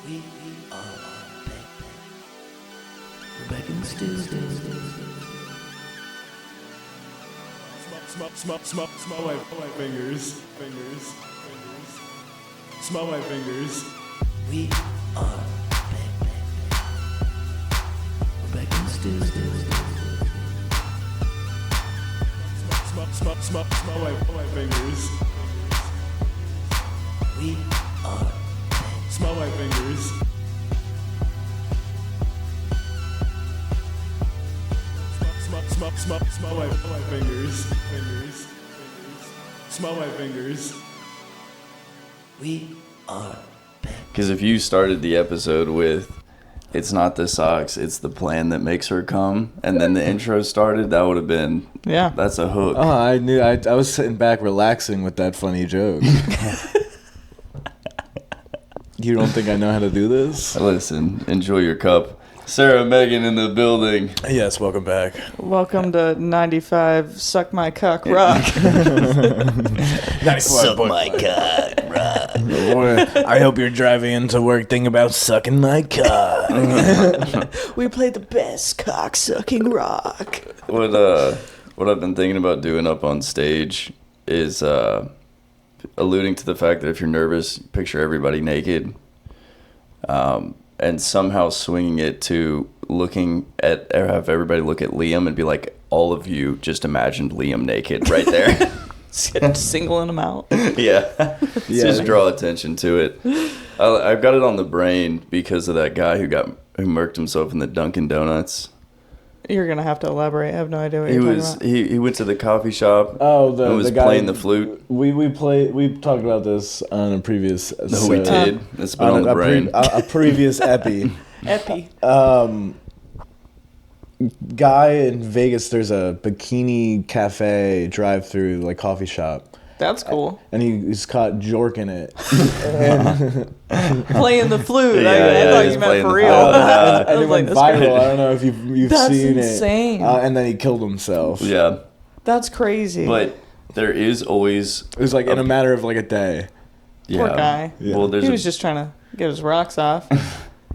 We are back in the stew. Smell my fingers. Smell my fingers. We are back in the stew. Smell my fingers. We are Smell my fingers. Smell my fingers. Smell my fingers. We are back. Because if you started the episode with, it's not the socks, it's the plan that makes her come, and then the intro started, that would have been, that's a hook. Oh, I knew. I was sitting back relaxing with that funny joke. You don't think I know how to do this? Listen, enjoy your cup. Sara, Meagan in the building. Yes, welcome back. Welcome to 95 Suck My Cock Rock. Suck my cock, rock. I hope you're driving into work thinking about sucking my cock. We play the best cock sucking rock. What I've been thinking about doing up on stage is alluding to the fact that if you're nervous, picture everybody naked. And somehow swinging it to looking at, or have everybody look at Liam and be like, all of you just imagined Liam naked right there. Singling them out. Yeah. Just draw attention to it. I've got it on the brain because of that guy who murked himself in the Dunkin' Donuts. You're going to have to elaborate. I have no idea what He you're was talking about. he went to the coffee shop. Oh, and was the guy playing the flute. We talked about this on a previous. No, we did. It's been on the brain. A previous epi. Epi. Guy in Vegas. There's a bikini cafe drive-through like coffee shop. That's cool. And he's caught jorking it. Playing the flute. Yeah, I thought he's you meant playing for the real. flute. I And was it went like, that's viral. great. I don't know if you've That's seen insane. it. And then he killed himself. Yeah. That's crazy. But there is always... It was like in a matter of like a day. Poor guy. Yeah. Well, there's He was just trying to get his rocks off.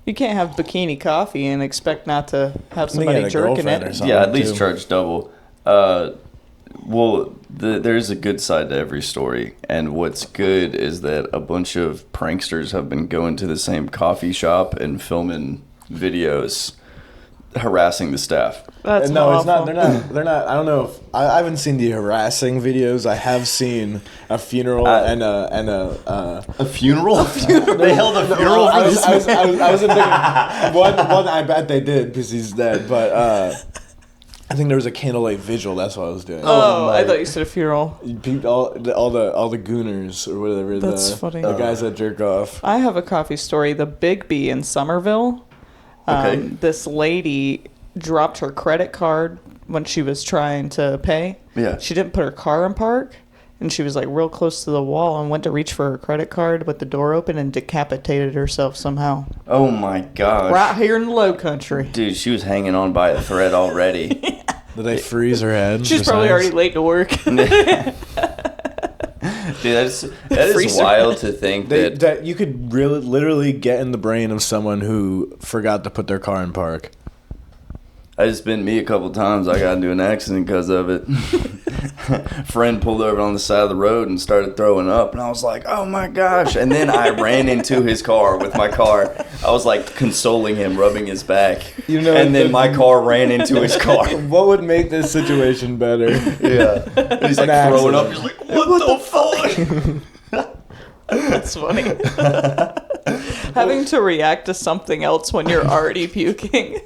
You can't have bikini coffee and expect not to have think he had somebody a jerking girlfriend or it. something. yeah, at least too. charge double. There's a good side to every story, and what's good is that a bunch of pranksters have been going to the same coffee shop and filming videos harassing the staff. That's No, awful. it's not. They're not. I don't know. I haven't seen the harassing videos. I have seen a funeral and a. A funeral? They held a funeral I for was this man? thinking one. I bet they did because he's dead. But I think there was a candlelight vigil. That's what I was doing. Oh, I thought you said a funeral. You peeped all the gooners or whatever. That's funny. The guys that jerk off. I have a coffee story. The Big B in Somerville. Okay. This lady dropped her credit card when she was trying to pay. Yeah. She didn't put her car in park, and she was like real close to the wall and went to reach for her credit card with the door open and decapitated herself somehow. Oh my gosh. Right here in the Low Country. Dude, she was hanging on by a thread already. Did they freeze her head? She's probably already late to work. Dude, that is Freezer. wild to think that... That you could really, literally get in the brain of someone who forgot to put their car in park. It's been me a couple times. I got into an accident because of it. Friend pulled over on the side of the road and started throwing up, and I was like, "Oh my gosh!" And then I ran into his car with my car. I was like consoling him, rubbing his back, and then my car ran into his car. What would make this situation better? Yeah, and he's like An throwing up. accident. He's like, "What the fuck?" That's funny. Having to react to something else when you're already puking.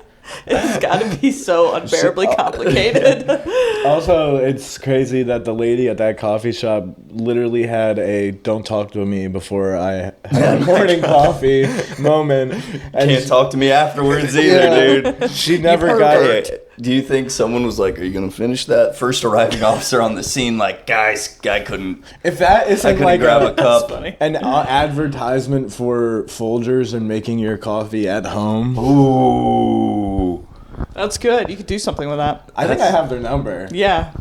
It's got to be so unbearably complicated. Also, it's crazy that the lady at that coffee shop literally had a "don't talk to me before I have morning coffee" moment. And Can't talk to me afterwards either, dude. She never got Hey, it. do you think someone was like, "Are you gonna finish that?" First arriving officer on the scene, like, guys, I couldn't. If that I isn't couldn't like grab a cup. an advertisement for Folgers and making your coffee at home. Ooh. That's good. You could do something with that. I think I have their number. Yeah.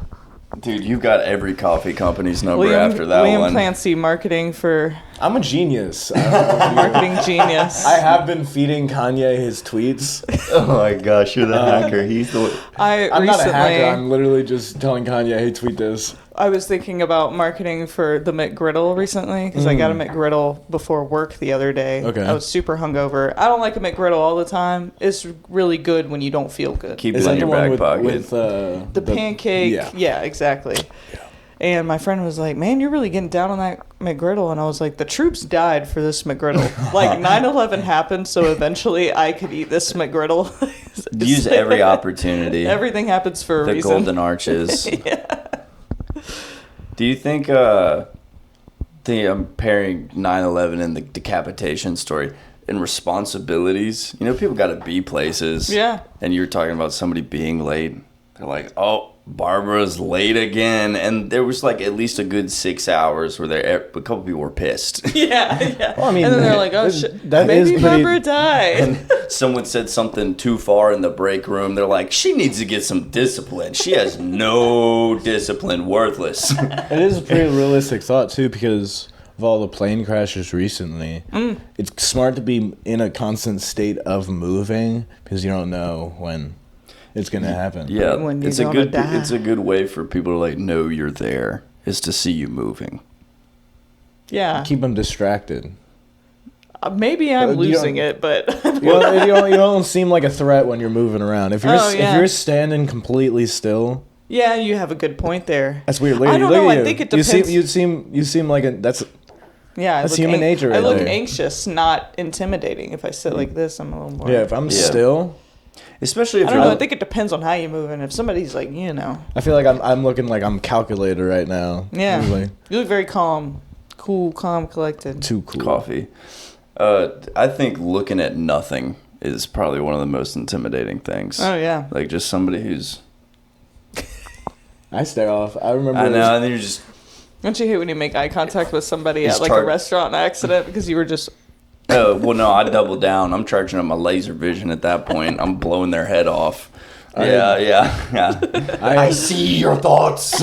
Dude, you've got every coffee company's number after that Liam one. Clancy marketing for I'm a genius. I don't know if you- Marketing genius. I have been feeding Kanye his tweets. Oh my gosh, you're the hacker. He's the. I'm not a hacker. I'm literally just telling Kanye, hey, tweet this. I was thinking about marketing for the McGriddle recently because I got a McGriddle before work the other day. Okay. I was super hungover. I don't like a McGriddle all the time. It's really good when you don't feel good. Keep Is it that in the your one back with, pocket. with the pancake. Yeah. Yeah, exactly. And my friend was like, man, you're really getting down on that McGriddle. And I was like, the troops died for this McGriddle. Like, 9/11 happened, so eventually I could eat this McGriddle. Use every opportunity. Everything happens for a The reason. golden arches. Do you think I'm pairing 9/11 and the decapitation story and responsibilities? You know, people got to be places. Yeah. And you're talking about somebody being late. They're like, oh, Barbara's late again. And there was like at least a good 6 hours where a couple people were pissed. Yeah. Well, I mean, and then they're like, oh, shit, that maybe is pretty- Barbara died. And someone said something too far in the break room. They're like, she needs to get some discipline. She has no discipline. Worthless. It is a pretty realistic thought, too, because of all the plane crashes recently. It's smart to be in a constant state of moving because you don't know when it's going to happen. Yeah, When you're it's a gonna good die. it's a good way for people to like know you're there is to see you moving. Yeah. Keep them distracted. Maybe I'm You losing don't- it, but You don't seem like a threat when you're moving around. If you're Oh, yeah. if you're standing completely still, yeah, you have a good point there. that's weird. I don't Look know. at I you. think it You depends. seem like a that's Yeah, I That's look human nature I right look there. anxious, not intimidating. If I sit like this, I'm a little more. yeah. If I'm Yeah. still, Especially if I you're don't know. I think it depends on how you move, and if somebody's like, I feel like I'm looking like I'm calculated right now. yeah, I'm like, you look very calm, cool, calm, collected. too cool. coffee. I think looking at nothing is probably one of the most intimidating things. Oh yeah, Like just somebody who's I stare off. I remember. I know, and then you're just don't you hate when you make eye contact with somebody It's at like char- a restaurant on accident because you were just well no, I double down. I'm charging up my laser vision at that point. I'm blowing their head off. Yeah. I see your thoughts.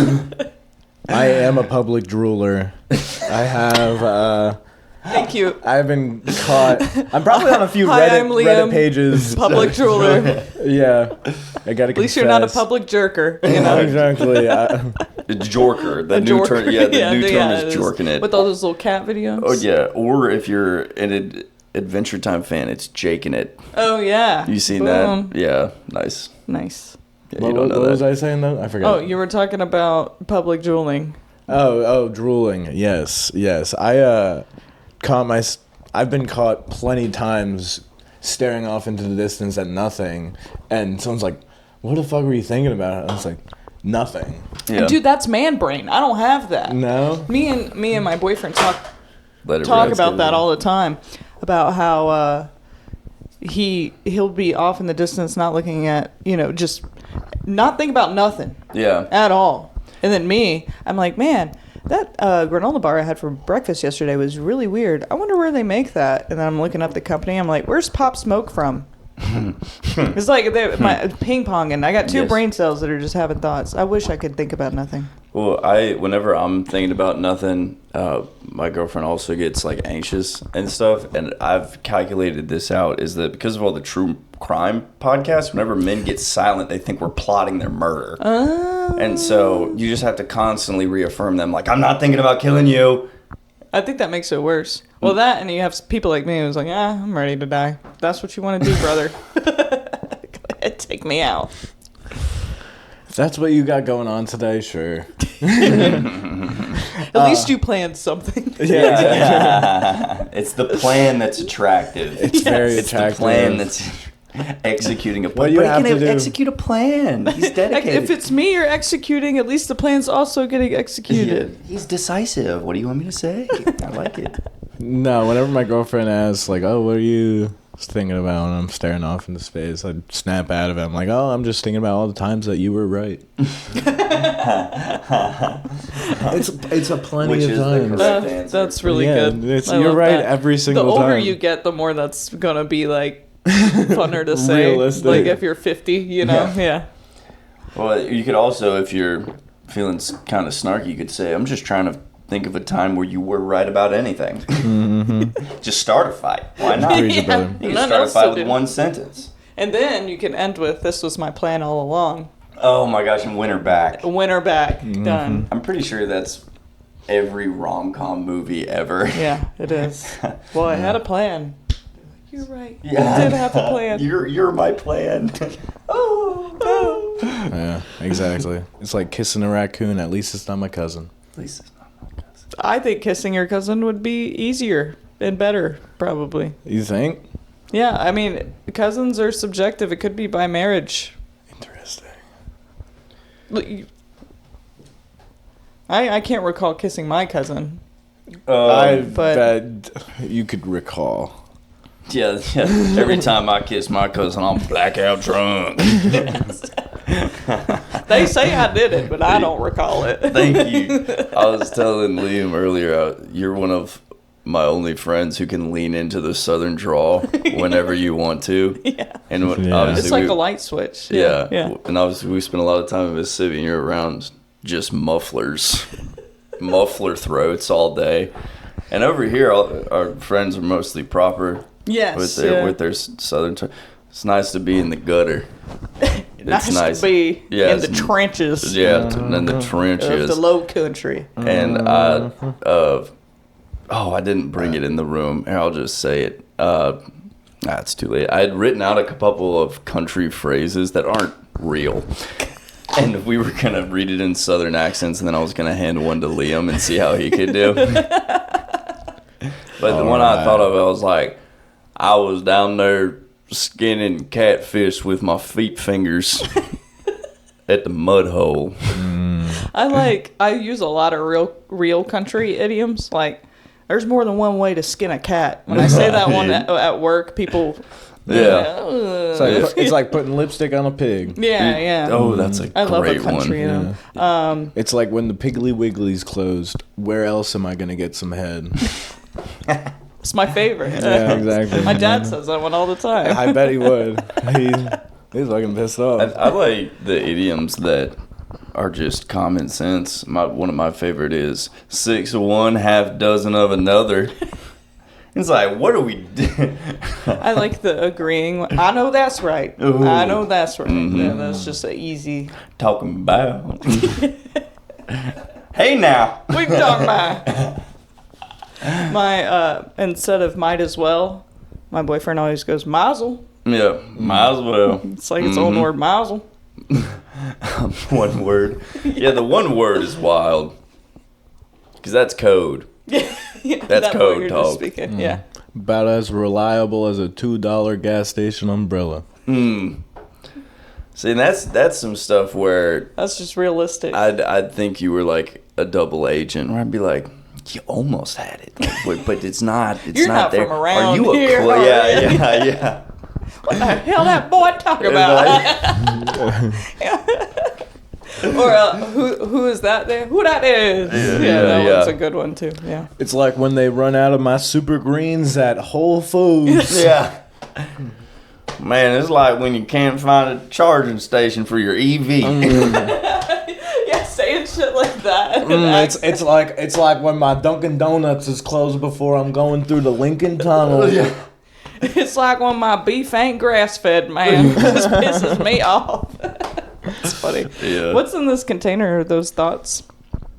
I am a public drooler. I have. thank you, I've been caught. I'm probably on a few Hi, I'm Reddit Liam. pages. public drooler. Yeah, I gotta. At least you're not a public jerker, you know. Exactly. It's jorker. The A new jorker. term, yeah, the new term yeah, is it jorking it. with all those little cat videos. Oh yeah, or if you're an Adventure Time fan, it's jaking it. Oh yeah. You seen Boom. that? Yeah, nice. Nice. Yeah, What, you don't know what was that. I saying though? I forgot. Oh, you were talking about public drooling. Oh, drooling. Yes. I I've been caught plenty times staring off into the distance at nothing, and someone's like, "What the fuck were you thinking about?" And I was like, "Nothing." Yeah. And dude, that's man brain. I don't have that. No. Me and my boyfriend talk Let it talk rest, about dude. that all the time, about how he'll be off in the distance, not looking at, just not thinking about nothing Yeah. at all. And then me, I'm like, man, that granola bar I had for breakfast yesterday was really weird. I wonder where they make that. And then I'm looking up the company. I'm like, where's Pop Smoke from? It's like my ping pong, and I got two Yes. brain cells that are just having thoughts. I wish I could think about nothing. Well, whenever I'm thinking about nothing, my girlfriend also gets like anxious and stuff. And I've calculated this out is that because of all the true crime podcasts, whenever men get silent, they think we're plotting their murder. And so you just have to constantly reaffirm them, like, I'm not thinking about killing you. I think that makes it worse. Well, that, and you have people like me who's like, I'm ready to die. If that's what you want to do, brother. Go ahead, take me out. If that's what you got going on today, sure. At least you planned something. Yeah. It's the plan that's attractive. It's very It's attractive. the plan that's executing a plan. What do you have to do? Execute a plan. He's dedicated. If it's me you're executing, at least the plan's also getting executed. He's decisive. What do you want me to say? I like it. No, whenever my girlfriend asks, like, "Oh, what are you thinking about?" and I'm staring off into space, I'd snap out of it. I'm like, "Oh, I'm just thinking about all the times that you were right." it's a plenty Which of is the times. correct answer. That's really Yeah, good. you're love right that. every The single older time. you get, the more that's gonna be like funner to say. Realistic. Like if you're 50, yeah. Well, you could also, if you're feeling kind of snarky, you could say, I'm just trying to think of a time where you were right about anything. Just start a fight. Why not? Preach it, brother. You can None start a else to fight with do. one sentence. And then you can end with, "This was my plan all along." Oh my gosh, and win her back. Win her back. Done. I'm pretty sure that's every rom-com movie ever. Yeah, it is. Well, I had a plan. You're right. Yeah. I did have a plan. You're my plan. oh. Yeah, exactly. It's like kissing a raccoon. At least it's not my cousin. At least it's not my cousin. I think kissing your cousin would be easier and better, probably. You think? Yeah, I mean, cousins are subjective. It could be by marriage. Interesting. Look, I can't recall kissing my cousin. I but- bet you could recall. Yeah. Every time I kiss my cousin, I'm blackout drunk. They say I did it, but I don't recall it. Thank you. I was telling Liam earlier, you're one of my only friends who can lean into the southern drawl whenever you want to. Yeah. And Yeah. obviously It's like we, a light switch. yeah. Yeah. And obviously we spend a lot of time in Mississippi, and you're around just muffler throats all day. And over here, our friends are mostly proper Yes. with their southern. It's nice to be in the gutter. Nice to be Yeah, in the trenches Yeah, in the of trenches. the low country. And I didn't bring it in the room. Here, I'll just say it. It's too late. I had written out a couple of country phrases that aren't real. And we were going to read it in southern accents, and then I was going to hand one to Liam and see how he could do. But the one I thought of, I was like, I was down there skinning catfish with my feet fingers at the mud hole. I use a lot of real country idioms. Like, there's more than one way to skin a cat. When I say that one at work, people. Yeah. It's like putting lipstick on a pig. Yeah. Oh, that's a I love a great country one. idiom. It's like when the Piggly Wiggly's closed. Where else am I gonna get some head? It's my favorite. Yeah, exactly. My dad says that one all the time. I bet he would. He's fucking pissed off. I like the idioms that are just common sense. One of my favorite is 6 of one, half dozen of another. It's like, what are we doing? I like the agreeing. I know that's right. Ooh. I know that's right. Yeah, that's just an easy. Talking about. Hey now. What are you talking about? My instead of might as well, my boyfriend always goes mazel. Yeah, might as well. It's like its own word, mazel. One word. Yeah, the one word is wild. Because that's code. Yeah, That's what code you're talk. just speaking. Yeah. About as reliable as a $2 gas station umbrella. See, that's some stuff where That's just realistic. I'd think you were like a double agent, where I'd be like, you almost had it, but it's not. It's You're not not there. from around Are you here, a are yeah. you? What the hell that boy talking about? Or who is that there? Who that is? Yeah, that yeah. one's a good one too. Yeah. It's like when they run out of my super greens at Whole Foods. Yeah. Man, it's like when you can't find a charging station for your EV. Yeah, saying shit like that. It's like when my Dunkin' Donuts is closed before I'm going through the Lincoln Tunnel. It's like when my beef ain't grass fed, man. It just pisses me off. It's funny. Yeah. What's in this container? Are those thoughts?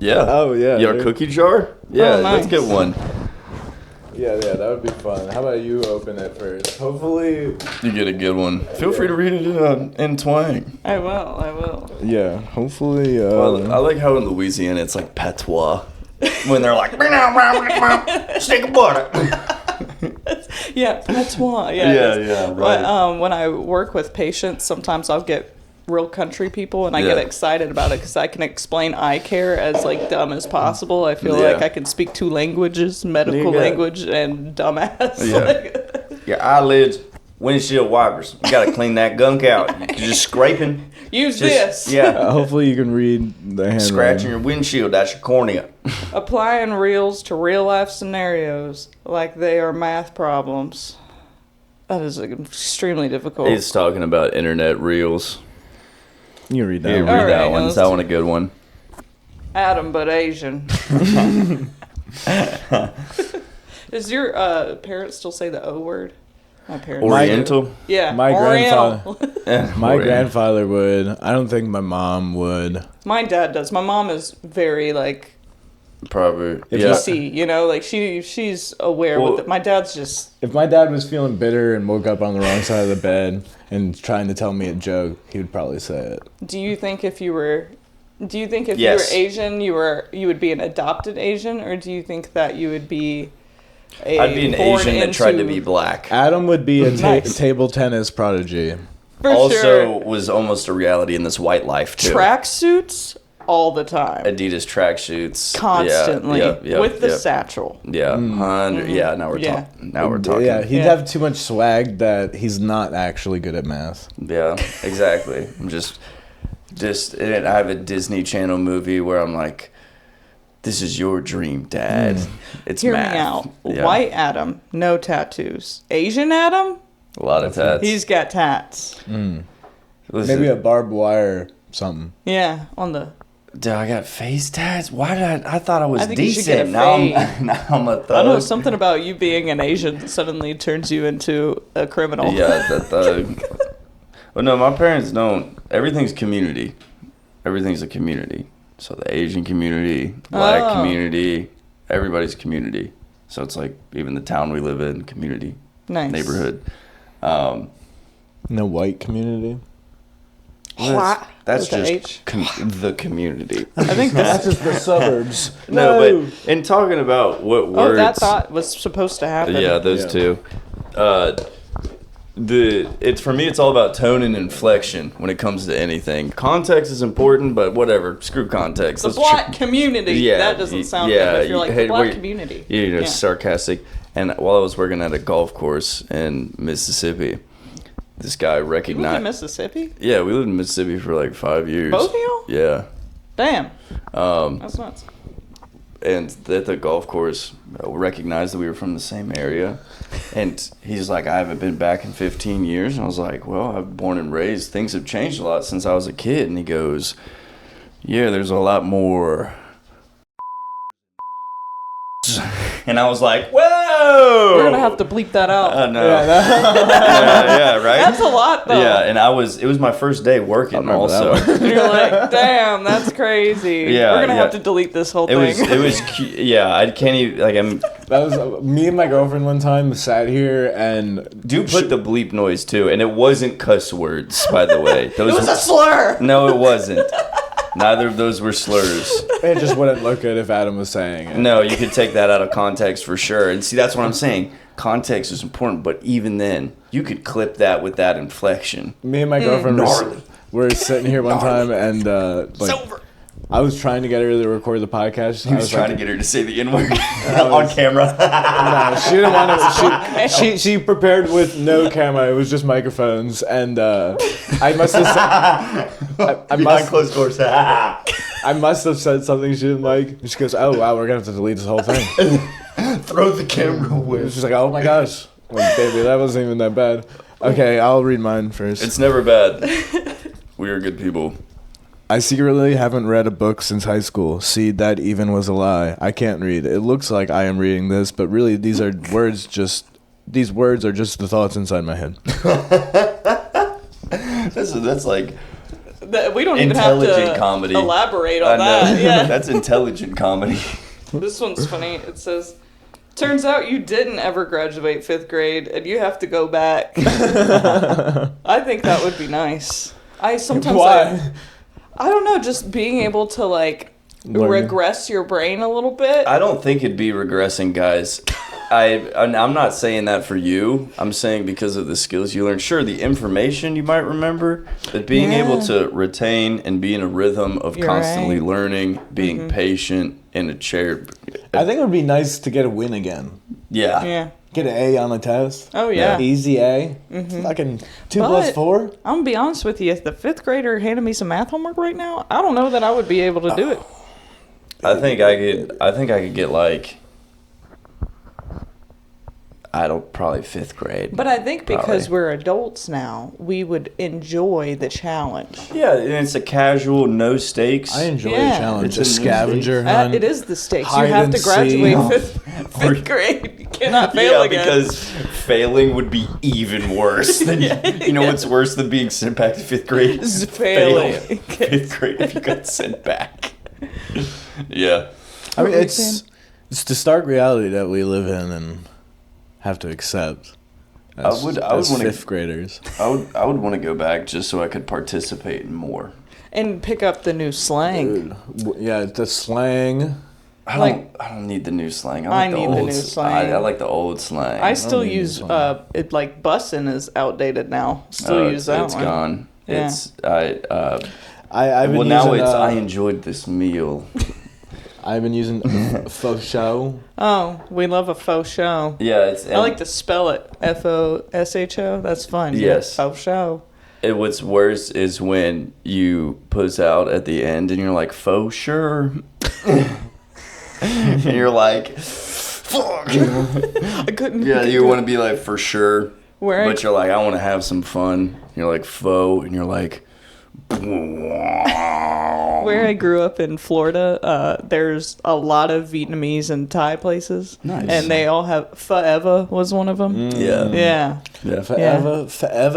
Yeah. Oh, yeah, Your dude. cookie jar? Yeah, Oh, let's nice. get one. Yeah, that would be fun. How about you open it first? Hopefully, You get a good one. Feel free to read it in twang. I will. yeah. Hopefully, I like how in Louisiana it's like patois. When they're like, stick a butter. Yeah, patois. Yeah, Yeah, it is. yeah, But, right. when I work with patients, sometimes I'll get real country people, and I Yeah. get excited about it because I can explain eye care as like dumb as possible. I feel Yeah. like I can speak 2 languages, medical Yeah. language and dumbass. Yeah. Like, Your eyelids, windshield wipers. You gotta clean that gunk out. You're just scraping. use Just, this. Yeah. hopefully you can read the handwriting. Scratching your windshield. That's your cornea. Applying reels to real life scenarios like they are math problems. That is extremely difficult. He's talking about internet reels. You read that Yeah, one. read All that right, one. let's Is that do one a good one? Adam, but Asian. Does your parents still say the O word? My parents. Oriental? Yeah. My Oriental. My grandfather would. I don't think my mom would. My dad does. My mom is very like Probably. PC, you know, like she's aware with it. My dad's just If my dad was feeling bitter and woke up on the wrong side of the bed and trying to tell me a joke, he would probably say it. Do you think if you were Yes. Asian, you would be an adopted Asian, or do you think that you would be I'd be an born Asian that tried to into- be black. Adam would be a Nice. table tennis prodigy. For Also sure. was almost a reality in this white life too. Tracksuits all the time. Adidas tracksuits. Constantly. Yeah, with the yeah. satchel. Yeah, 100. Yeah, now we're Yeah. talking. Now we're talking. Yeah, he'd Yeah. have too much swag that he's not actually good at math. Yeah, exactly. I'm just, and I have a Disney Channel movie where I'm like, "This is your dream, Dad." It's Hear math. me out. Yeah. White Adam, no tattoos. Asian Adam, A lot of tats. he's got tats. Listen, Maybe a barbed wire something. Yeah, on the. dude, I got face tats. Why did I thght I was I think you should get decent. a Now fade. now I'm a thug. I know something about you being an Asian suddenly turns you into a criminal. Yeah, the thug. Well, no, my parents don't. Everything's community. Everything's a community. So the Asian community, black Oh. community, everybody's community. So it's like even the town we live in, community, Nice. neighborhood. No white community. That's With the just H? the community. I think that's. just the suburbs. No, but in talking about what Oh, words, that thought was supposed to happen. yeah, those Yeah. two. It's for me. It's all about tone and inflection when it comes to anything. Context is important, but whatever. Screw context. The Let's black community. Yeah, That doesn't sound yeah, good. If you're like, hey, the black wait, community. You're Yeah. sarcastic. And while I was working at a golf course in Mississippi, this guy You live in recognized. Mississippi? Yeah, we lived in Mississippi for like 5 years. Both of y'all? Yeah. Damn. That's nuts. And at the golf course, recognized that we were from the same area. And he's like, I haven't been back in 15 years. And I was like, well, I'm born and raised. Things have changed a lot since I was a kid. And he goes, yeah, there's a lot more. And I was like, whoa! We're gonna have to bleep that out. I know. Yeah, right? That's a lot, though. Yeah, and it was my first day working remember also. that You're like, damn, that's crazy. Yeah, We're gonna yeah. have to delete this whole It thing. was, yeah, I can't even, like, That was me and my girlfriend one time sat here and do put the bleep noise too, and it wasn't cuss words, by the way. Those it was a slur. No, it wasn't. Neither of those were slurs. it just wouldn't look good if Adam was saying it. No, you could take that out of context for sure. And see, that's what I'm saying. Context is important, but even then, you could clip that with that inflection. Me and my girlfriend Gnarly. were sitting here one time and like over. I was trying to get her to record the podcast. He was trying to get her to say the N word on camera. No, she didn't want to. She prepared with no camera. It was just microphones, and I must have said, I must closed doors. I must have said something she didn't like. She goes, "Oh wow, we're gonna have to delete this whole thing." Throw the camera away. She's like, "Oh my gosh, like, baby, that wasn't even that bad." Okay, I'll read mine first. It's never bad. We are good people. I secretly haven't read a book since high school. See, that even was a lie. I can't read. It looks like I am reading this, but really these words are just the thoughts inside my head. That's like We don't even have intelligent to comedy. elaborate I on know. that. Yeah. That's intelligent comedy. This one's funny. It says, turns out you didn't ever graduate 5th grade and you have to go back. I think that would be nice. I sometimes Why? I don't know, just being able to like Learn. regress your brain a little bit. I don't think it'd be regressing, guys. I'm not saying that for you. I'm saying because of the skills you learn. Sure, the information you might remember, but being able to retain and be in a rhythm of You're constantly right. learning, being patient in a chair. I think it would be nice to get a win again. Yeah. Yeah. Get an A on the test. Oh yeah. Easy A. Fucking 2 But- plus 4. I'm gonna be honest with you. If the 5th grader handed me some math homework right now, I don't know that I would be able to do it. I think I could get like, Probably 5th grade. But I think because Probably. we're adults now, we would enjoy the challenge. Yeah, and it's a casual, no stakes. I enjoy Yeah. a challenge. It's A a new scavenger hunt. It is the stakes. You hide have and to graduate seek. fifth grade. You cannot fail Yeah, again. because failing would be even worse. Than, you know what's worse than being sent back to 5th grade? Is failing. Fail. 5th grade if you got sent back. Yeah. I mean, What were you it's saying? the stark reality that we live in and have to accept. As, I would as wanna- 5th graders. I would want to go back just so I could participate more. And pick up the new slang. Dude, yeah, the slang. I don't need the new slang. I like the need the old new s- slang. I like the old slang. I still need use this one. it like bussin' is outdated now. Still use that It's one. gone. Yeah. It's I've been well now using, it's I enjoyed this meal. I've been using faux show. Oh, we love a faux show. Yeah, it's. I like to spell it FOSHO. That's fun. Yes. Faux show. What's worse is when you puss out at the end and you're like, faux sure. And you're like, fuck. I couldn't. Yeah, you want to be like, for sure. Where But you're like, I want to have some fun. You're like, faux. And you're like, Where I grew up in Florida, there's a lot of Vietnamese and Thai places. Nice. And they all have Forever was one of them. Yeah. Yeah. Yeah. Forever,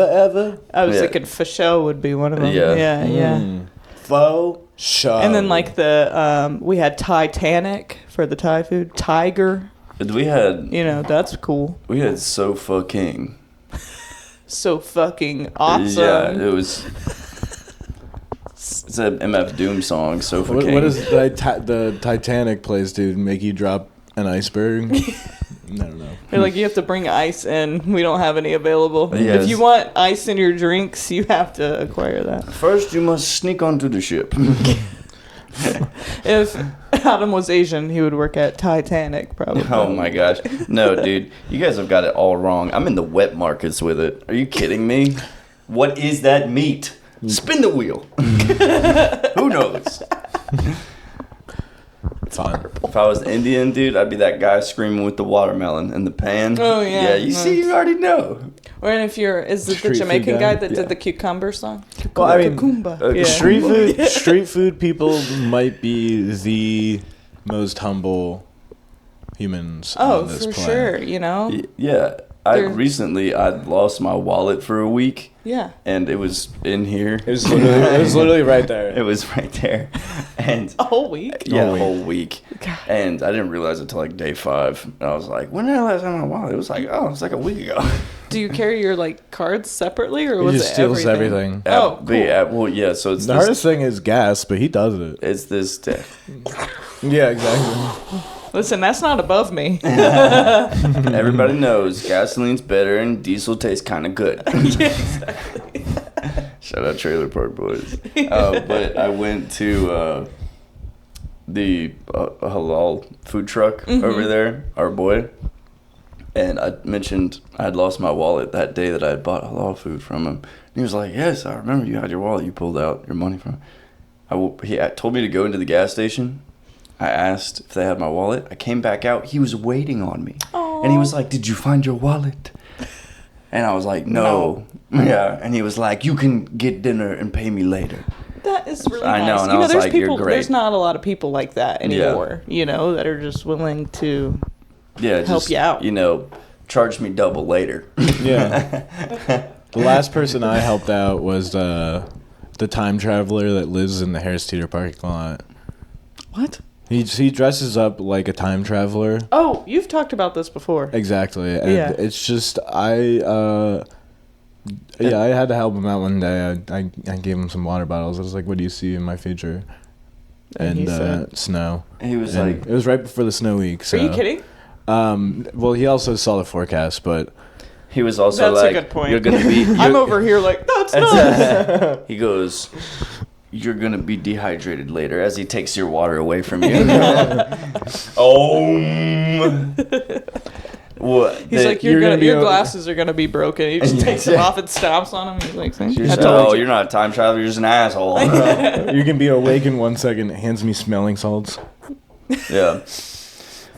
ever. I was Yeah. thinking for show would be one of them. Yeah. Yeah. Faux show. And then like the we had Titanic for the Thai food. Tiger, We had that's cool. So Fucking. So fucking awesome. Yeah, it was. It's an MF Doom song. So Fucking. what does the Titanic plays, dude? Make you drop an iceberg? I don't know. They're like, you have to bring ice in. We don't have any available. Yes. If you want ice in your drinks, you have to acquire that. First, you must sneak onto the ship. If Adam was Asian, he would work at Titanic, probably. Oh my gosh. No, dude. You guys have got it all wrong. I'm in the wet markets with it. Are you kidding me? What is that meat? Spin the wheel. Who knows? Fun. If I was Indian, dude, I'd be that guy screaming with the watermelon in the pan. Oh, yeah. Yeah, you see, you already know. Or if is it the Street food Jamaican guy? guy that Yeah. did the cucumber song? Well, I mean, Cucumba. Yeah. Street food people might be the most humble humans Oh, on this for planet. sure. Yeah. They're- Recently, I lost my wallet for a week, Yeah. and it was in here. It was literally right there. It was right there. And A whole week. yeah, whole a whole week. God. And I didn't realize it until like day 5. And I was like, when did I last have my wallet? It was like, oh, it's like a week ago. Do you carry your like cards separately, or He was just it steals everything. Oh, But yeah, well, yeah, so it's The this, hardest thing is gas, but he does it. it's this, Yeah, exactly. Listen, that's not above me. everybody knows gasoline's better and diesel tastes kind of good. Shout out Trailer Park Boys. But I went to the halal food truck over there, our boy, and I mentioned I had lost my wallet that day that I had bought halal food from him. And he was like, yes, I remember you had your wallet. You pulled out your money from. He told me to go into the gas station. I asked if they had my wallet. I came back out. He was waiting on me. And he was like, did you find your wallet? And I was like, no. Yeah. And he was like, you can get dinner and pay me later. That is really I know, nice. and I was there's like, you're people. great. There's not a lot of people like that anymore. That are just willing to. Yeah. Help you out. Charge me double later. Yeah. The last person I helped out was the time traveler that lives in the Harris Teeter parking lot. What? He dresses up like a time traveler. Oh, you've talked about this before. Exactly. And Yeah. it's just I had to help him out one day. I gave him some water bottles. I was like, what do you see in my future? And he And said- snow. He was And like, it was right before the snow week. So. Are you kidding? Well, he also saw the forecast, but he was also That's a like, good point. you're going to be. I'm over here like that's nice. He goes, you're going to be dehydrated later as he takes your water away from you. What? He's like, you're gonna be your a- glasses are gonna be broken. He just takes them off and stomps on them. He's like, "See? You're I just, told you." you're not a time traveler. You're just an asshole. you can be awake in 1 second. Hands me smelling salts. Yeah.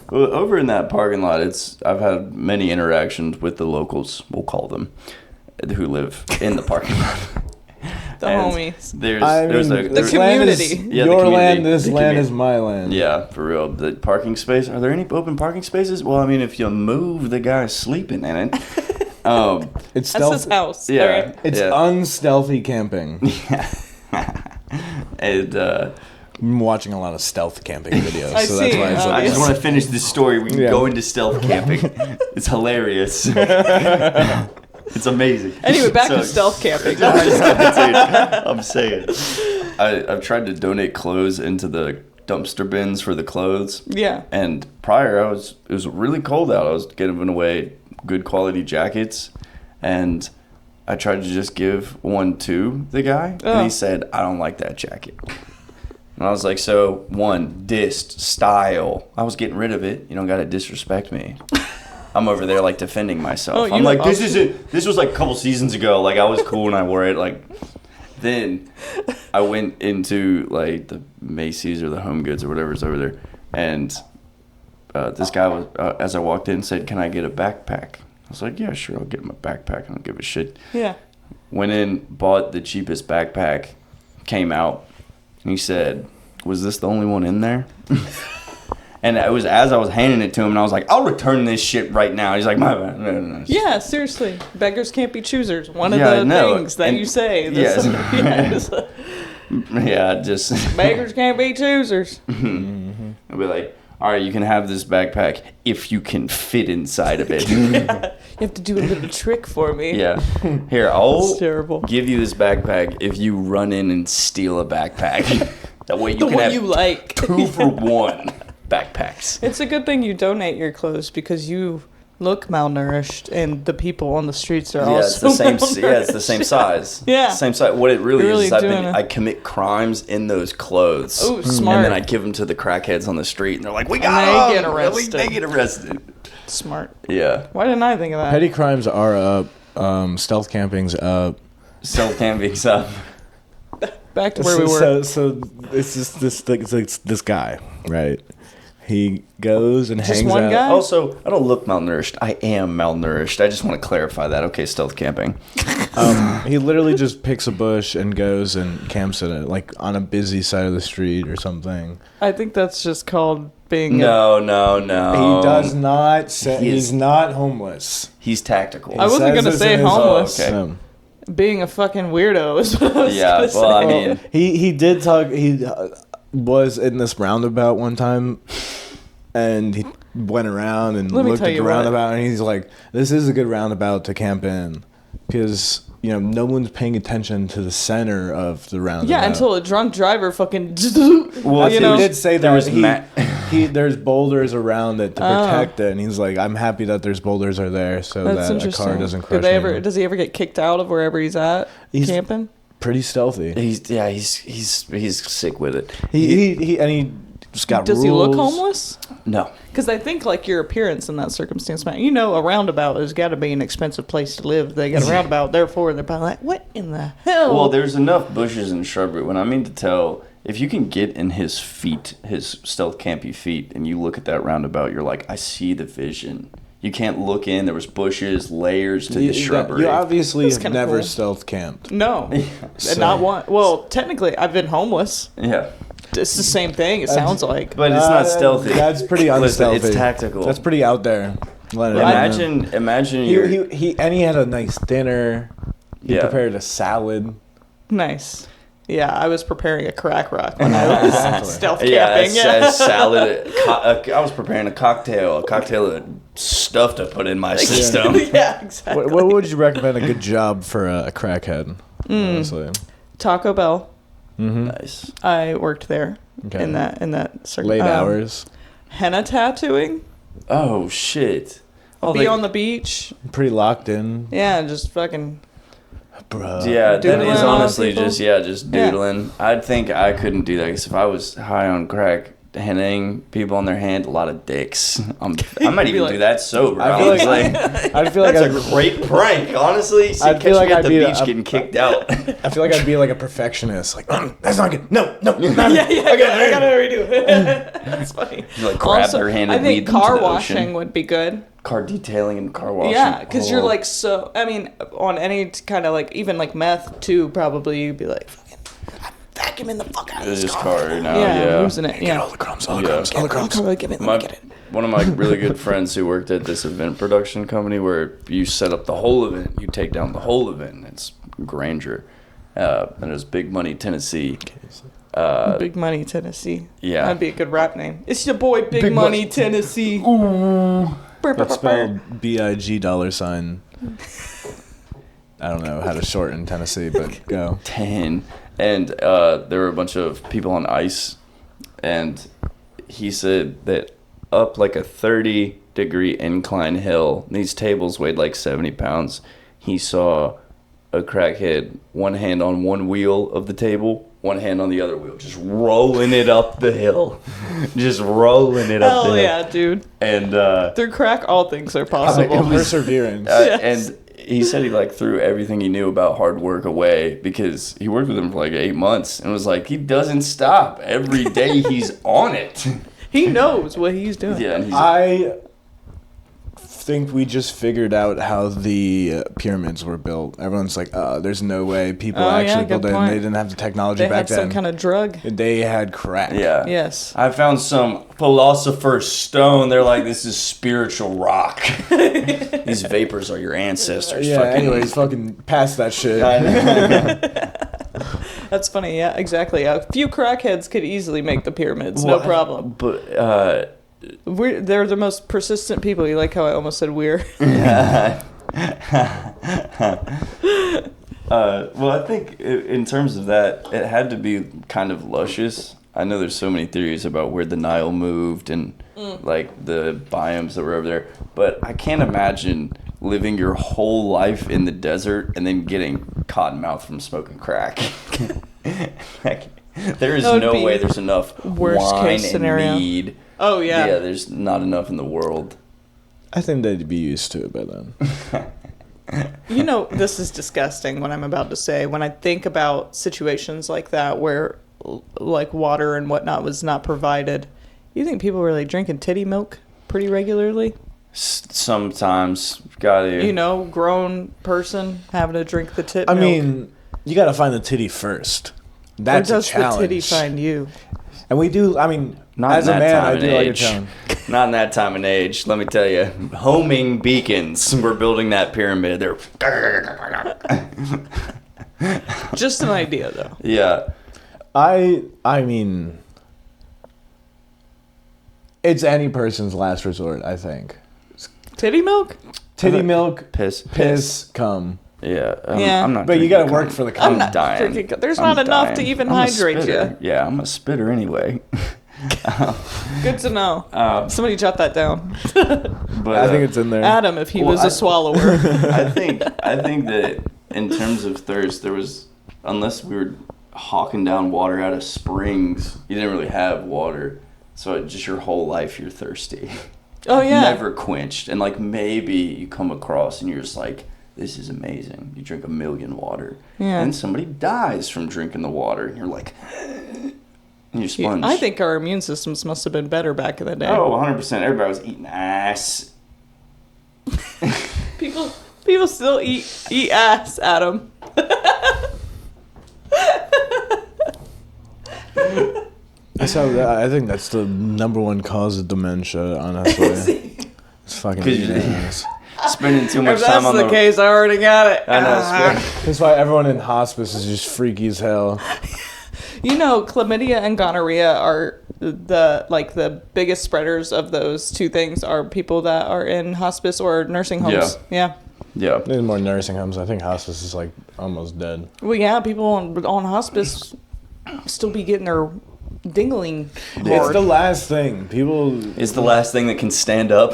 Well, over in that parking lot, I've had many interactions with the locals, we'll call them, who live in the parking lot. The And homies. There's The there's community. Yeah, the your community. land, this The land commu- is my land. Yeah, for real. The parking space. Are there any open parking spaces? Well, I mean, if you move the guy sleeping in it. It's That's his stealth. house. Yeah. Alright. It's Yeah. unstealthy camping. And I'm watching a lot of stealth camping videos, I so that's see. why it's Oh, I yes. just want to finish this story. We can Yeah. go into stealth camping. It's hilarious. It's amazing. Anyway, back So- to stealth camping. Dude, I'm saying. I've tried to donate clothes into the dumpster bins for the clothes. Yeah. And prior, it was really cold out. I was giving away good quality jackets, and I tried to just give one to the guy, and Oh. he said, "I don't like that jacket." And I was like, "So one, dist, style. I was getting rid of it. You don't got to disrespect me." I'm over there like defending myself. Oh, you I'm like, were this was like a couple seasons ago. Like I was cool and I wore it. Like then I went into like the Macy's or the Home Goods or whatever's over there, and this guy was as I walked in said, "Can I get a backpack?" I was like, "Yeah, sure, I'll get him a backpack. I don't give a shit." Yeah. Went in, bought the cheapest backpack, came out, and he said, "Was this the only one in there?" And it was as I was handing it to him, and I was like, "I'll return this shit right now." He's like, "My bad." No. Yeah, seriously. Beggars can't be choosers. One of Yeah, I the know. things that And- you say. yes. Yes. Yeah, just Beggars can't be choosers. I'll be like, "All right, you can have this backpack if you can fit inside of it." You have to do a little trick for me. Yeah. Here, I'll That's terrible. give you this backpack if you run in and steal a backpack. That way you The can one have you like. 2 for 1 backpacks. It's a good thing you donate your clothes because you look malnourished and the people on the streets are Yeah, it's also the same. malnourished. Yeah, it's the same size. Yeah. Same size. What it really You're is, really is doing it. I commit crimes in those clothes. Oh, smart. And then I give them to the crackheads on the street, and they're like, "We And got they them!" get arrested. They get arrested. Smart. Yeah. Why didn't I think of that? Petty crimes are up. Stealth camping's up. Self camping's up. Back to where we were. So it's just this guy, right? He goes and Just hangs one out. guy? Also, I don't look malnourished. I am malnourished. I just want to clarify that. Okay, stealth camping. He literally just picks a bush and goes and camps in it, like on a busy side of the street or something. I think that's just called being No. He does not say He is- he's not homeless. He's tactical. I wasn't Says gonna this say in his- homeless. Oh, okay. being a fucking weirdo is what I was Yeah, gonna well, I say. mean, He did talk. He was in this roundabout one time, and he went around and Let me looked tell at the you what. roundabout, and he's like, "This is a good roundabout to camp in, because no one's paying attention to the center of the roundabout." Yeah, until a drunk driver fucking. Well, He you know, did say there that was there's boulders around it to Oh. protect it, and he's like, "I'm happy that there's boulders are there, so That's that a interesting. car doesn't crush Did anyone." does he ever get kicked out of wherever he's at He's- camping? Pretty stealthy. he's sick with it. He just got Does rules. he look homeless? No. Because I think like your appearance in that circumstance, man. A roundabout has got to be an expensive place to live. They got a roundabout, therefore they're probably like, what in the hell? Well, there's enough bushes and shrubbery. When I mean to tell, if you can get in his stealth campy feet, and you look at that roundabout, you're like, I see the vision. You can't look in. There was bushes, layers to the shrubbery. You obviously That's have kinda never cool. stealth camped. No, So- not one. Well, technically, I've been homeless. Yeah. It's the same thing. It sounds like. But it's not stealthy. That's pretty Listen, unstealthy. it's tactical. That's pretty out there. Let it know. Imagine you're... He and he had a nice dinner. He Yeah. prepared a salad. Nice. Yeah, I was preparing a crack rock when I was stealth Yeah, camping. Yeah, a salad. I was preparing a cocktail of stuff to put in my system. yeah, exactly. What would you recommend a good job for a crackhead? Honestly. Taco Bell. Nice. I worked there Okay. in that circle. Late hours. Henna tattooing. Oh shit. I'll Oh, be on the beach. Pretty locked in. Yeah, just fucking. Bruh. Yeah, that Doodling is on honestly people? just Yeah. doodling. I'd think I couldn't do that because if I was high on crack, hennaing people on their hand, a lot of dicks. I might even do that sober. I feel like I'd feel like That's a great prank, honestly. See, I'd feel like catch me at I'd the be beach a- getting kicked out. I feel like I'd be like a perfectionist. Like, that's not good. No, not Yeah, I gotta redo it. That's funny. You, like, grab their hand I and think lead them to car the washing ocean. would be good. Car detailing and car washing. Yeah, because you're Oh. like so. I mean, on any kind of like even like meth too, probably you'd be like, fucking, I'm vacuuming the fuck out of It's this just car. car now. Yeah, Yeah, I'm losing it. Yeah. all the crumbs, all the Yeah. crumbs, all the crumbs. Give it, My, get it. one of my really good friends who worked at this event production company where you set up the whole event, you take down the whole event. It's grandeur. And it was Big Money, Tennessee. Big Money, Tennessee. Yeah. That'd be a good rap name. It's your boy, Big Money, Tennessee. That's spelled BIG $. I don't know how to shorten Tennessee, but go. 10. And there were a bunch of people on ice. And he said that up like a 30-degree incline hill, these tables weighed like 70 pounds. He saw a crackhead, one hand on one wheel of the table, one hand on the other wheel, just rolling it up the hill. Just rolling it up the Hell hill. yeah, dude. And Through crack, all things are possible. Perseverance. Yes. and he said he like threw everything he knew about hard work away because he worked with him for like 8 months and was like, he doesn't stop. Every day he's on it. He knows what he's doing. Yeah, and he's I think we just figured out how the pyramids were built. Everyone's like, there's no way people Oh, yeah, actually good built it. And point. they didn't have the technology They back had then. some kind of drug. They had crack. yeah. Yes. I found some philosopher's stone. They're like, this is spiritual rock. These vapors are your ancestors. Yeah, fucking. anyways, fucking pass that shit. That's funny. Yeah, exactly. A few crackheads could easily make the pyramids. No Well, problem. But They're the most persistent people. You like how I almost said we're? well, I think in terms of that, it had to be kind of luscious. I know there's so many theories about where the Nile moved and like the biomes that were over there, but I can't imagine living your whole life in the desert and then getting cottonmouth from smoking crack. Like, there is That would no be way there's enough worst wine case scenario. and mead. Oh yeah. Yeah, there's not enough in the world. I think they'd be used to it by then. You know, this is disgusting what I'm about to say. When I think about situations like that where like water and whatnot was not provided, you think people were like drinking titty milk pretty regularly? Sometimes gotta. You know, grown person having to drink the tit I milk. mean, you gotta find the titty first. That's or a does challenge. the titty find you? And we do. I mean, Not as in a that man, time I and do like a age. challenge. Not in that time and age. Let me tell you, homing beacons. We're building that pyramid. They're Just an idea, though. yeah. I mean, it's any person's last resort. I think Titty milk? titty milk, Piss. cum. Yeah. Yeah. I'm not. But you drinking gotta work cum. for the I'm cum. not dying. drinking. There's I'm not enough to dying. even I'm a hydrate spitter. you. Yeah, I'm a spitter anyway. Good to know. Somebody jot that down. But I think it's in there. Adam, if he Well, was a swallower. I think that in terms of thirst, there was, unless we were hawking down water out of springs, you didn't really have water. So just your whole life you're thirsty. Oh, yeah. Never quenched. And like maybe you come across and you're just like, this is amazing. You drink 1 million water. Yeah. And somebody dies from drinking the water and you're like, and you sponge. I think our immune systems must have been better back in the day. Oh, 100%. Everybody was eating ass. People still eat ass, Adam. That's how. I think that's the number one cause of dementia. Honestly, it's fucking 'Cause you- bananas. Spending too much If that's time on the case, I already got it. I know. That's why everyone in hospice is just freaky as hell. You know, chlamydia and gonorrhea are the biggest spreaders of those two things are people that are in hospice or nursing homes. Yeah. Yeah. There's more nursing homes. I think hospice is like almost dead. Well, yeah, people on hospice still be getting their dingling It's hard. the last thing. People. It's the last thing that can stand up.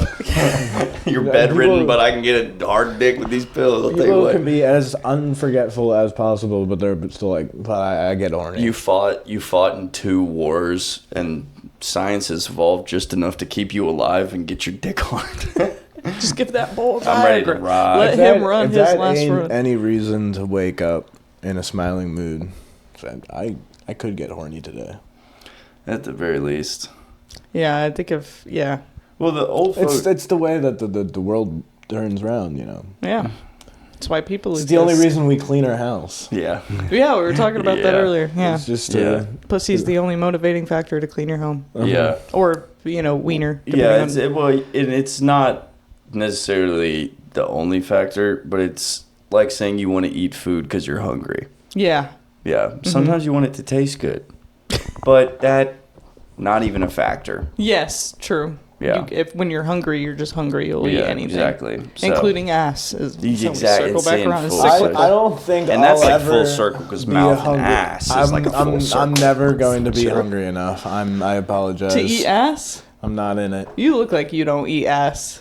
You're Yeah, bedridden, people- but I can get a hard dick with these pills. I'll tell you People what. can be as unforgetful as possible, but they're still like, but I get horny. You fought in 2 wars, and science has evolved just enough to keep you alive and get your dick hard. Just give that bull I'm ready to Viagra. ride. Let If him that- run if his that last ain't run. any reason to wake up in a smiling mood, I could get horny today. At the very least. Yeah, I think if Well, the old folks. It's the way that the world turns around, you know. yeah. That's why people. It's the only reason we clean our house. Yeah. Yeah, we were talking about that Yeah. earlier. Yeah, It's just Yeah. pussy's the only motivating factor to clean your home, Yeah. or wiener. Yeah. depending It's not necessarily the only factor, but it's like saying you want to eat food because you're hungry. yeah. Yeah. Sometimes you want it to taste good, but that not even a factor. Yes, true. Yeah. If when you're hungry, you're just hungry. You'll eat anything, exactly. So- including ass. So we Exactly, circle it's back in around. It's full cyclical. circle. I don't think And I'll that's like ever full circle because be mouth hungry. and ass is like a full circle. I'm never going to be Sure. hungry enough. I apologize. To eat ass? I'm not in it. You look like you don't eat ass.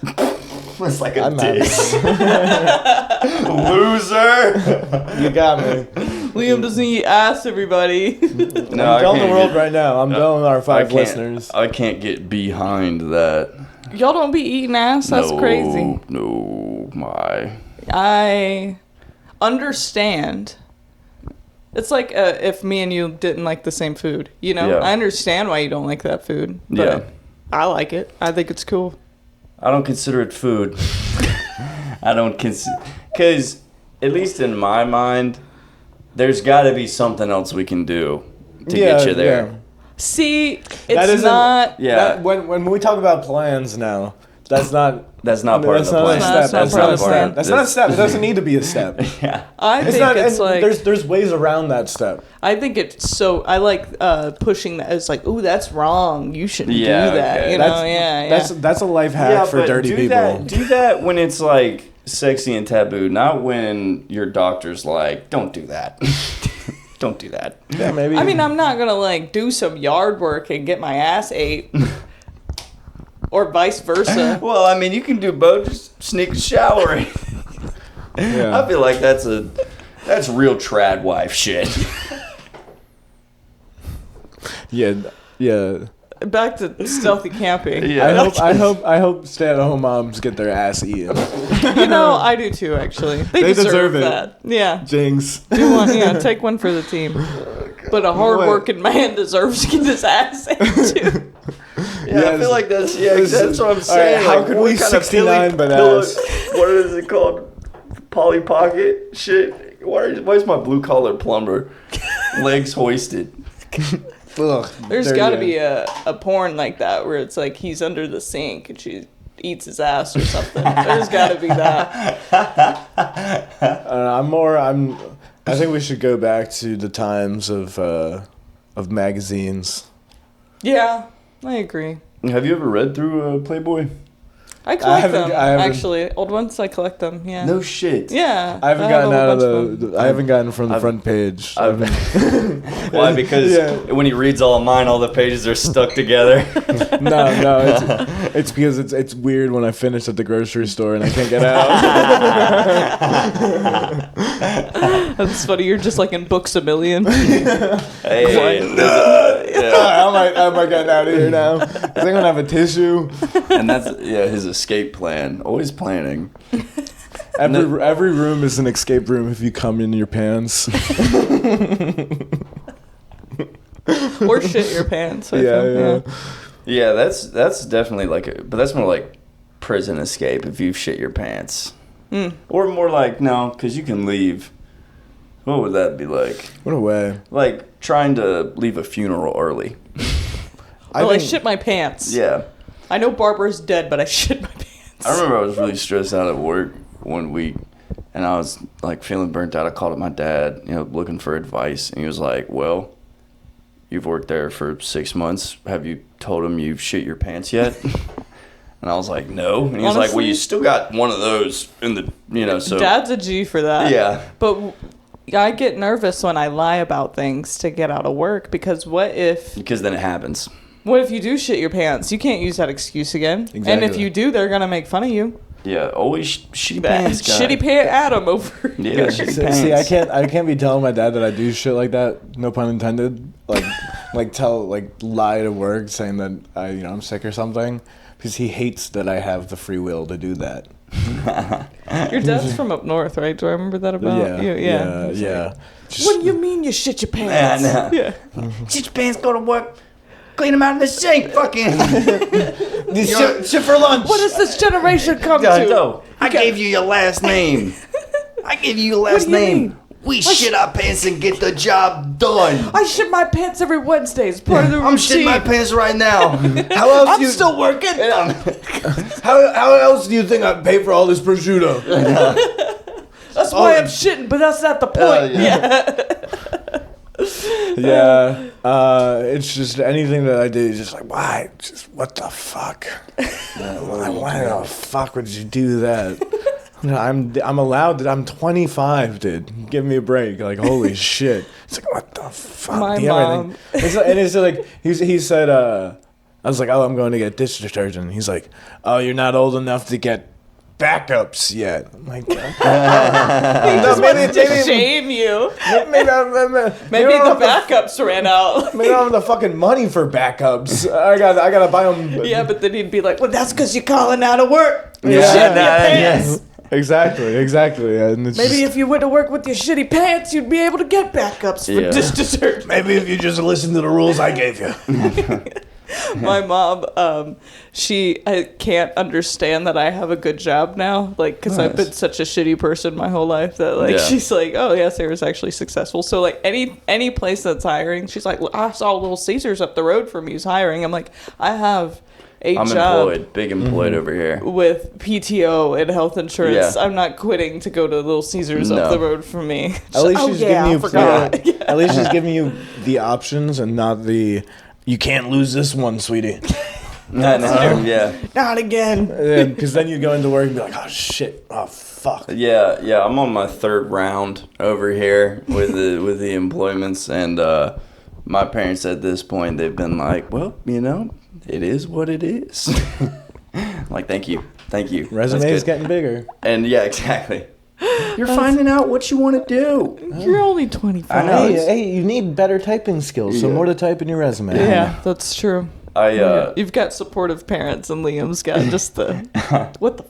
It's like a I'm dick. not. Loser. You got me. Liam doesn't eat ass, everybody. No, I'm I telling the can't world get- right now. I'm telling our 5 listeners. I can't get behind that. Y'all don't be eating ass? That's No, crazy. No, my. I understand. It's like if me and you didn't like the same food, you know? Yeah. I understand why you don't like that food. But Yeah. I like it. I think it's cool. I don't consider it food. I don't consider, because at least in my mind, there's got to be something else we can do to get you there. yeah. See, That it's isn't- not. Yeah, That- when we talk about plans now, that's not. that's not part that's of the not a plan. step. That's not a part. step. That's not a step. It doesn't need to be a step. Yeah. I It's think not. it's and like. there's ways around that step. I think it's so. I like pushing that. It's like, ooh, that's wrong. You shouldn't Yeah, do that. okay. You know, yeah. That's a life hack for but dirty do people. That, do that when it's like sexy and taboo, not when your doctor's like, don't do that. Don't do that. Yeah, maybe. I mean, I'm not gonna like do some yard work and get my ass ate, or vice versa. Well, I mean, you can do both. Just sneak showering. Yeah. I feel like that's real trad wife shit. Yeah. Back to stealthy camping. Yeah. I hope stay-at-home moms get their ass eaten. You know, I do too. Actually, they deserve it. that. Yeah, Jinx. do one. Yeah, take one for the team. But a hard-working man deserves to get his ass ate too. Yeah, I feel like that's what I'm saying. how like, could what we kind of 69 pillow- bananas? What is it called? Polly Pocket shit. Why is my blue collar plumber legs hoisted? Ugh, There's there got to you be a porn like that where it's like he's under the sink and she eats his ass or something. There's got to be that. I think we should go back to the times of magazines. Yeah, I agree. Have you ever read through Playboy? I collect haven't- them, I haven't- actually. Old ones, I collect them, yeah. No shit. Yeah. I haven't have gotten a out bunch of them. I haven't gotten from the front page. Why? Because Yeah. when he reads all of mine, all the pages are stuck together. No, it's because it's weird when I finish at the grocery store and I can't get out. That's funny. You're just like in Books A Million. Hey, How am I getting out of here now? Is I gonna have a tissue? and that's his escape plan. Always planning. Every room is an escape room if you come in your pants. Or shit your pants. I Yeah, think, yeah. Yeah, that's definitely but that's more like prison escape if you shit your pants. Or more like no, because you can leave. What would that be like? What a way. Like trying to leave a funeral early. I shit my pants. Yeah. I know Barbara's dead, but I shit my pants. I remember I was really stressed out at work one week, and I was like feeling burnt out. I called up my dad, looking for advice, and he was like, "Well, you've worked there for 6 months. Have you told him you've shit your pants yet?" And I was like, "No." And he was like, "Well, Honestly? you still got one of those in the, so." Dad's a G for that. Yeah. But I get nervous when I lie about things to get out of work because Because then it happens. what if you do shit your pants? You can't use that excuse again. And if Exactly. you do, they're gonna make fun of you. Yeah, always shitty pants guy. Shitty pant Adam over. Yeah, shitty pants. See, I can't be telling my dad that I do shit like that. No pun intended. Like lie to work saying that I'm sick or something, because he hates that I have the free will to do that. Your dad's from up north, right? Do I remember that about you? Yeah. What do you mean you shit your pants? Yeah, Yeah. Shit your pants, go to work, clean them out in the sink, fucking. Shit for lunch. What does this generation come God, to? no. I gave you your last name. I gave you your last do you name. mean? We shit our pants and get the job done. I shit my pants every Wednesday. It's part of the routine. I'm shitting my pants right now. How else I'm you still working. How else do you think I pay for all this prosciutto? That's why I'm shitting, but that's not the point. It's just anything that I do is just like, why? Just what the fuck? Why the fuck would you do that? I'm allowed. I'm 25, dude. Give me a break. Like, holy shit. It's like, what the fuck? My Do you have mom. anything? It's like he said. I was like, oh, I'm going to get dish detergent. He's like, oh, you're not old enough to get backups yet. I'm like, Maybe to shame you. Maybe the backups ran out. Maybe I don't have the fucking money for backups. I gotta buy them. Yeah, but then he'd be like, "Well, that's because you're calling out of work. You're Yeah. shitting your pants. Exactly. And it's Maybe just, if you went to work with your shitty pants, you'd be able to get backups for Yeah. dish detergent." maybe if you just listen to the rules I gave you. My mom, I can't understand that I have a good job now, like, because I've been such a shitty person my whole life that, like, Yeah. she's like, "Oh yeah, Sarah's actually successful." So, like, any place that's hiring, she's like, "I saw Little Caesars up the road from you's hiring." I'm like, I have a I'm job employed, big employed over here. with PTO and health insurance. Yeah. I'm not quitting to go to Little Caesars up No. the road from me. At least she's giving I you. forgot. At least she's giving you the options and not the. You can't lose this one, sweetie. Yeah. Not again. Because then you go into work and be like, oh shit, oh fuck. Yeah, I'm on my third round over here with the employments, and my parents at this point, they've been like, well, it is what it is. Like, thank you. Resume That's is good. getting bigger. And yeah, exactly. You're finding out what you want to do. You're only 25. I know. Hey, you need better typing skills, so Yeah. more to type in your resume. Yeah, that's true. You've Got supportive parents, and Liam's got just the what the.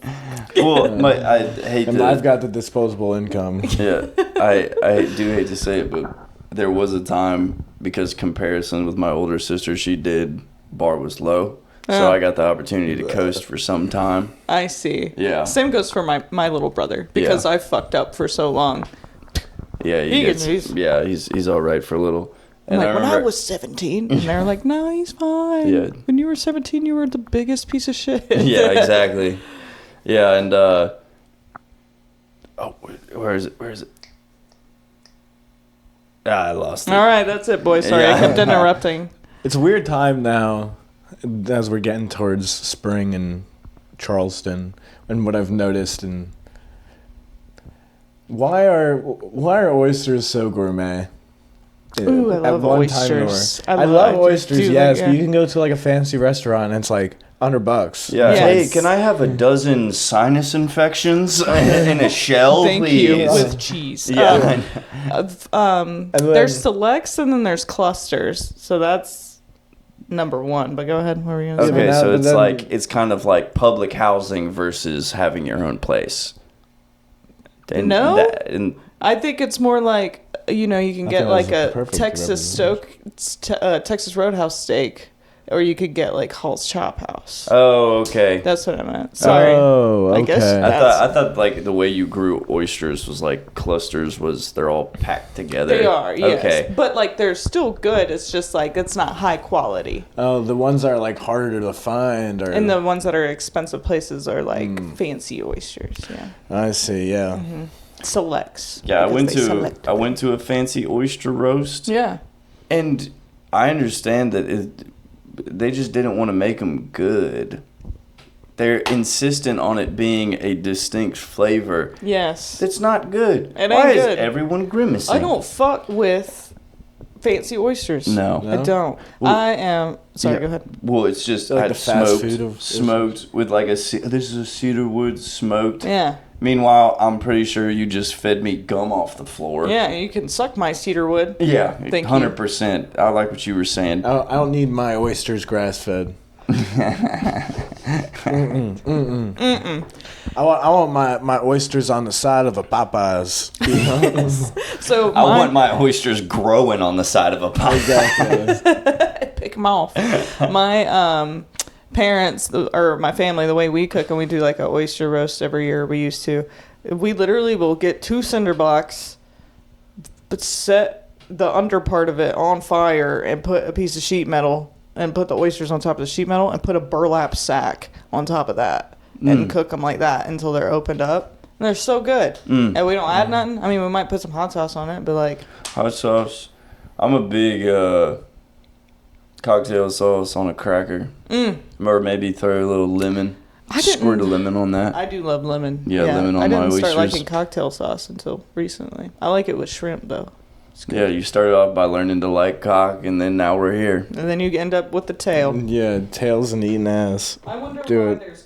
well, I hate And to. I've got the disposable income. Yeah, I do hate to say it, but there was a time, because comparison with my older sister, she did bar was low, so Oh. I got the opportunity to coast for some time. I see. Yeah. Same goes for my little brother because Yeah. I fucked up for so long. Yeah, he's all right for a little. I'm And like, when I remember- was 17, and they're like, "No, he's fine." Yeah. When you were 17, you were the biggest piece of shit. Yeah, exactly. Yeah, and where is it? I lost it. All right, that's it, boy. Sorry, Yeah. I kept interrupting. It's a weird time now, as we're getting towards spring in Charleston, and what I've noticed. And why are oysters so gourmet? Ooh, I At love one time they oysters. were. I love do oysters, like, yes, yeah. but you can go to like a fancy restaurant and it's like $100. Yeah. Yes. Hey, can I have a dozen sinus infections in a shell, Thank please? you with cheese. Yeah. And then- There's selects and then there's clusters. So that's number one. But go ahead. What were you gonna say? Okay, now- so but it's then- like it's kind of like public housing versus having your own place. And No? and I think it's more like you can I get think like that's a a perfect Texas Roadhouse steak, or you could get like Hall's Chop House. oh, okay. That's what I meant. Sorry. Oh, I guess okay. I thought like the way you grew oysters was like clusters was they're all packed together. They are, yes. Okay. But like they're still good. It's just like it's not high quality. Oh, the ones that are like harder to find, or And the ones that are expensive places are like fancy oysters. Yeah. I see, yeah. Mm-hmm. Selects. Yeah, because I went to a fancy oyster roast. Yeah. And I understand that they just didn't want to make them good. they're insistent on it being a distinct flavor. Yes. That's not good. It ain't Why is good. everyone grimacing? I don't fuck with fancy oysters. No. I don't. I am. Sorry, Yeah. go ahead. Well, it's just Like I the fast smoked, food of smoked with like this is a cedar wood smoked. Yeah. Meanwhile, I'm pretty sure you just fed me gum off the floor. Yeah, you can suck my cedar wood. Yeah, Thank you. 100%. I like what you were saying. I don't need my oysters grass fed. I want my oysters on the side of a Popeyes. You know? So I want my oysters growing on the side of a pie. Exactly. pick them off. My parents or my family, the way we cook and we do like a oyster roast every year. We used to. We literally will get 2 cinder blocks, but set the under part of it on fire and put a piece of sheet metal and put the oysters on top of the sheet metal and put a burlap sack on top of that and cook them like that until they're opened up. And they're so good. And we don't add nothing. I mean, we might put some hot sauce on it, but like Hot sauce. I'm a big cocktail sauce on a cracker. Or maybe throw a little lemon. Squirt a lemon on that. I do love lemon. Yeah, lemon on I my didn't start oysters. liking cocktail sauce until recently. I like it with shrimp though. It's good. Yeah, you started off by learning to like cock, and then now we're here. And then you end up with the tail. Yeah, tails and eating ass. I wonder Do why it. there's